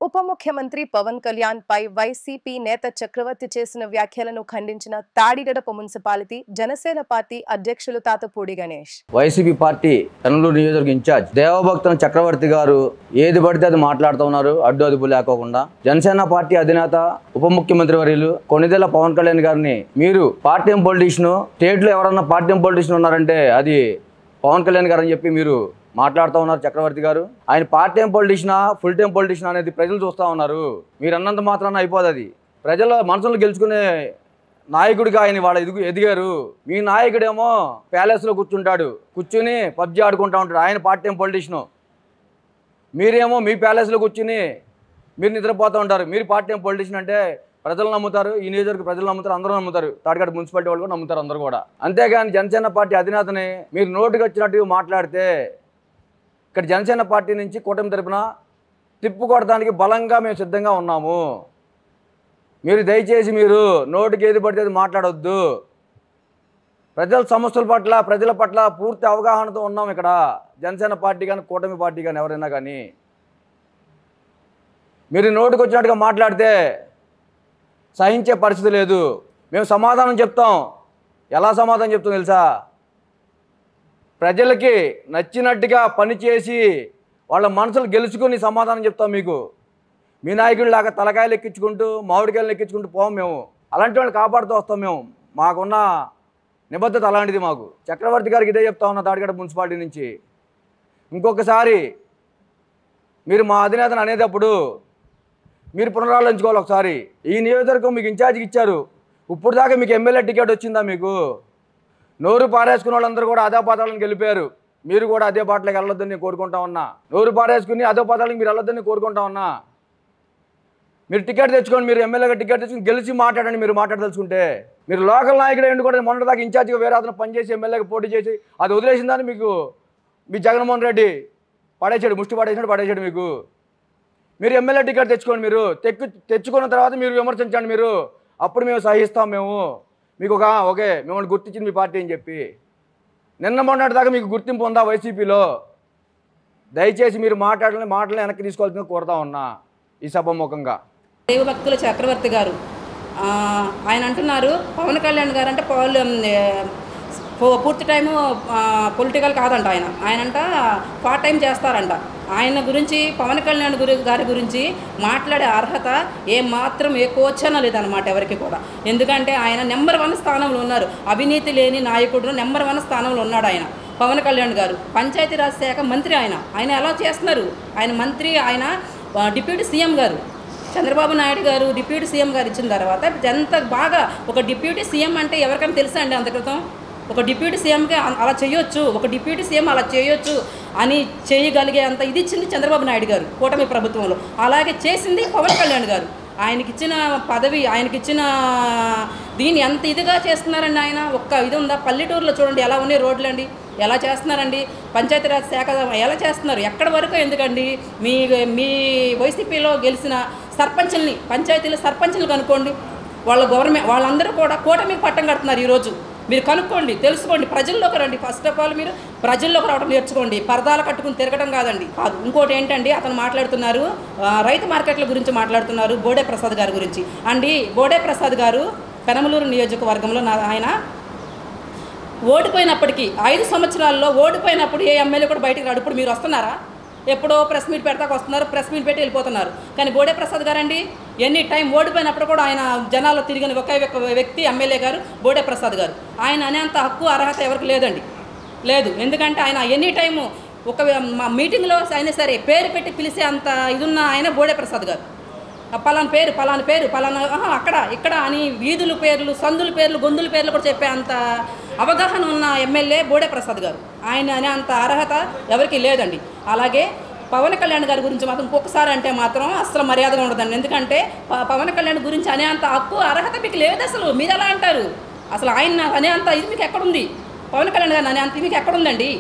ఉప ముఖ్యమంత్రి పవన్ కళ్యాణ్ పై వైసీపీ నేత చక్రవర్తి చేసిన వ్యాఖ్యలను ఖండించిన తాడిగడప మున్సిపాలిటీ జనసేన పార్టీ అధ్యక్షులు తాతపూడి గణేష్. వైసీపీ పార్టీ కర్నూలు నియోజకవర్గ ఇన్ఛార్జ్ దేవభక్తుల చక్రవర్తి గారు ఏది పడితే అది మాట్లాడుతూ ఉన్నారు, అడ్డు అదుపు లేకోకుండా. జనసేన పార్టీ అధినేత ఉప ముఖ్యమంత్రి వర్యులు కొణిదెల పవన్ కళ్యాణ్ గారిని మీరు పార్ట్ టైం పొలిటీషియన్, స్టేట్లో ఎవరన్నా పార్ట్ టైం పొలిటీషియన్ ఉన్నారంటే అది పవన్ కళ్యాణ్ గారు అని చెప్పి మీరు మాట్లాడుతూ ఉన్నారు. చక్రవర్తి గారు ఆయన పార్ట్ టైం పొలిటీషియనా ఫుల్ టైం పొలిటీషియన్ అనేది ప్రజలు చూస్తూ ఉన్నారు. మీరు అన్నంత మాత్రాన అయిపోదు. అది ప్రజల మనసులు గెలుచుకునే నాయకుడిగా ఆయన వాళ్ళ ఎదిగారు. మీ నాయకుడేమో ప్యాలెస్లో కూర్చుంటాడు, కూర్చుని పబ్జీ ఆడుకుంటూ ఉంటాడు. ఆయన పార్ట్ టైం పొలిటీషియన్. మీరేమో మీ ప్యాలెస్లో కూర్చుని మీరు నిద్రపోతూ ఉంటారు. మీరు పార్ట్ టైం పొలిటీషియన్ అంటే ప్రజలు నమ్ముతారు, ఈ నియోజకవర్గ ప్రజలు నమ్ముతారు, అందరూ నమ్ముతారు, తాడిగడప మున్సిపాలిటీ వాళ్ళు కూడా నమ్ముతారు అందరూ కూడా. అంతేగాని జనసేన పార్టీ అధినేతని మీరు నోటికి వచ్చినట్టు మాట్లాడితే ఇక్కడ జనసేన పార్టీ నుంచి కూటమి తరపున తిప్పుకొడడానికి బలంగా మేము సిద్ధంగా ఉన్నాము. మీరు దయచేసి మీరు నోటికి ఏది పడితే అది మాట్లాడొద్దు. ప్రజల సమస్యల పట్ల ప్రజల పట్ల పూర్తి అవగాహనతో ఉన్నాం ఇక్కడ. జనసేన పార్టీ కానీ కూటమి పార్టీ కానీ ఎవరైనా కానీ మీరు నోటికి వచ్చినట్టుగా మాట్లాడితే సహించే పరిస్థితి లేదు. మేము సమాధానం చెప్తాం. ఎలా సమాధానం చెప్తాం తెలుసా? ప్రజలకి నచ్చినట్టుగా పనిచేసి వాళ్ళ మనసులు గెలుచుకుని సమాధానం చెప్తాం మీకు. మీ నాయకుడిలాగా తలకాయలు ఎక్కించుకుంటూ మామిడికాయలు ఎక్కించుకుంటూ పోం మేము. అలాంటి వాళ్ళని కాపాడుతూ వస్తాం మేము. మాకున్న నిబద్ధత అలాంటిది మాకు. చక్రవర్తి గారికి ఇదే చెప్తా ఉన్నా తాడిగడప మున్సిపాలిటీ నుంచి. ఇంకొకసారి మీరు మా అధినేతను అనేటప్పుడు మీరు పునరాలోచించుకోవాలి ఒకసారి. ఈ నియోజకవర్గం మీకు ఇన్ఛార్జికి ఇచ్చారు. ఇప్పుడు దాకా మీకు ఎమ్మెల్యే టికెట్ వచ్చిందా? మీకు నోరు పారేసుకున్న వాళ్ళందరూ కూడా అదే పాతాలను గెలిపారు. మీరు కూడా అదే బాటలకు వెళ్ళొద్దని కోరుకుంటా ఉన్నా. నోరు పారేసుకుని అదే పాతాలకు మీరు వెళ్ళొద్దని కోరుకుంటా ఉన్నా. మీరు టికెట్ తెచ్చుకోండి, మీరు ఎమ్మెల్యేగా టికెట్ తెచ్చుకుని గెలిచి మాట్లాడండి. మీరు మాట్లాడదలుచుకుంటే మీరు లోకల్ నాయకుడు ఏంటి కూడా మొన్నటిదాకా ఇన్ఛార్జిగా వేరే అతను పనిచేసి ఎమ్మెల్యేగా పోటీ చేసి అది వదిలేసిందని మీకు మీ జగన్మోహన్ రెడ్డి పడేసాడు, ముష్టి పడేసాడు మీకు. మీరు ఎమ్మెల్యే టికెట్ తెచ్చుకోండి. మీరు తెచ్చుకున్న తర్వాత మీరు విమర్శించండి. మీరు అప్పుడు మేము సహిస్తాం. మేము మీకు ఓకే మిమ్మల్ని గుర్తించింది మీ పార్టీ అని చెప్పి. నిన్న మొన్నటి దాకా మీకు గుర్తింపు ఉందా వైసీపీలో? దయచేసి మీరు మాటలు వెనక్కి తీసుకోవాల్సింది కోరుతా ఉన్నా ఈ సభాముఖంగా. దేవభక్తుల చక్రవర్తి గారు ఆయన అంటున్నారు పవన్ కళ్యాణ్ గారు అంటే పూర్తి టైము పొలిటికల్ కాదంట. ఆయన అంట పార్ట్ టైం చేస్తారంట. ఆయన గురించి పవన్ కళ్యాణ్ గారి గురించి మాట్లాడే అర్హత ఏమాత్రం ఏ కోచన లేదనమాట ఎవరికి కూడా. ఎందుకంటే ఆయన నెంబర్ 1 స్థానంలో ఉన్నారు. అవినీతి లేని నాయకుడు నెంబర్ 1 స్థానంలో ఉన్నాడు ఆయన పవన్ కళ్యాణ్ గారు. పంచాయతీరాజ్ శాఖ మంత్రి ఆయన ఎలా చేస్తున్నారు? ఆయన మంత్రి, ఆయన డిప్యూటీ సీఎం గారు. చంద్రబాబు నాయుడు గారు డిప్యూటీ సీఎం గారు ఇచ్చిన తర్వాత ఎంత బాగా ఒక డిప్యూటీ సీఎం అంటే ఎవరికైనా తెలుసా అండి? అంత క్రితం ఒక డిప్యూటీ సీఎంకి అలా చేయొచ్చు, ఒక డిప్యూటీ సీఎం అలా చేయొచ్చు అని చేయగలిగే అంత ఇది ఇచ్చింది చంద్రబాబు నాయుడు గారు కూటమి ప్రభుత్వంలో. అలాగే చేసింది పవన్ కళ్యాణ్ గారు. ఆయనకిచ్చిన పదవి, ఆయనకిచ్చిన దీన్ని ఎంత ఇదిగా చేస్తున్నారండి. ఆయన ఒక్క ఇది ఉందా? పల్లెటూరులో చూడండి ఎలా ఉన్నాయి రోడ్లు అండి, ఎలా చేస్తున్నారండి. పంచాయతీరాజ్ శాఖ ఎలా చేస్తున్నారు? ఎక్కడి వరకు ఎందుకండి? మీ వైసీపీలో గెలిచిన సర్పంచుల్ని, పంచాయతీల సర్పంచులు కనుక్కోండి. వాళ్ళ గవర్నమెంట్ వాళ్ళందరూ కూడా కూటమికి పట్టం కడుతున్నారు. ఈరోజు మీరు కనుక్కోండి, తెలుసుకోండి, ప్రజల్లోకి రండి. ఫస్ట్ ఆఫ్ ఆల్ మీరు ప్రజల్లోకి రావడం నేర్చుకోండి. పరదాలు కట్టుకుని తిరగడం కాదు. ఇంకోటి ఏంటండి, అతను మాట్లాడుతున్నారు రైతు మార్కెట్ల గురించి మాట్లాడుతున్నారు, బోడే ప్రసాద్ గారి గురించి అండి. బోడే ప్రసాద్ గారు పెనమలూరు నియోజకవర్గంలో ఆయన ఓడిపోయినప్పటికీ 5 సంవత్సరాల్లో ఓడిపోయినప్పుడు ఏ ఎమ్మెల్యే కూడా బయటకు రాడు. ఇప్పుడు మీరు వస్తున్నారా? ఎప్పుడో ప్రెస్ మీట్ పెడతాకు వస్తున్నారు, ప్రెస్ మీట్ పెట్టి వెళ్ళిపోతున్నారు. కానీ బోడే ప్రసాద్ గారండి ఎనీ టైం ఓడిపోయినప్పుడు కూడా ఆయన జనాల్లో తిరిగిన ఒకే వ్యక్తి ఎమ్మెల్యే గారు బోడే ప్రసాద్ గారు. ఆయన అనేంత హక్కు అర్హత ఎవరికి లేదండి, లేదు. ఎందుకంటే ఆయన ఎనీ టైము ఒక మీటింగ్లో అయినా సరే పేరు పెట్టి పిలిచే అంత ఇదున్న ఆయన బోడే ప్రసాద్ గారు. పలానా పేరు అక్కడ ఇక్కడ అని వీధుల పేర్లు, సందుల పేర్లు, గొంతుల పేర్లు కూడా చెప్పే అంత అవగాహన ఉన్న ఎమ్మెల్యే బోడే ప్రసాద్ గారు. ఆయన అనే అంత అర్హత ఎవరికి లేదండి. అలాగే పవన్ కళ్యాణ్ గారి గురించి మాత్రం ఇంకొకసారి అంటే మాత్రం అసలు మర్యాదగా ఉండదండి. ఎందుకంటే పవన్ కళ్యాణ్ గురించి అనే అంత హక్కు అర్హత మీకు లేదు. అసలు మీరు ఎలా అంటారు? అసలు ఆయన అనే అంత ఇది మీకు ఎక్కడుంది? పవన్ కళ్యాణ్ గారిని అనే అంత మీకు ఎక్కడుందండి?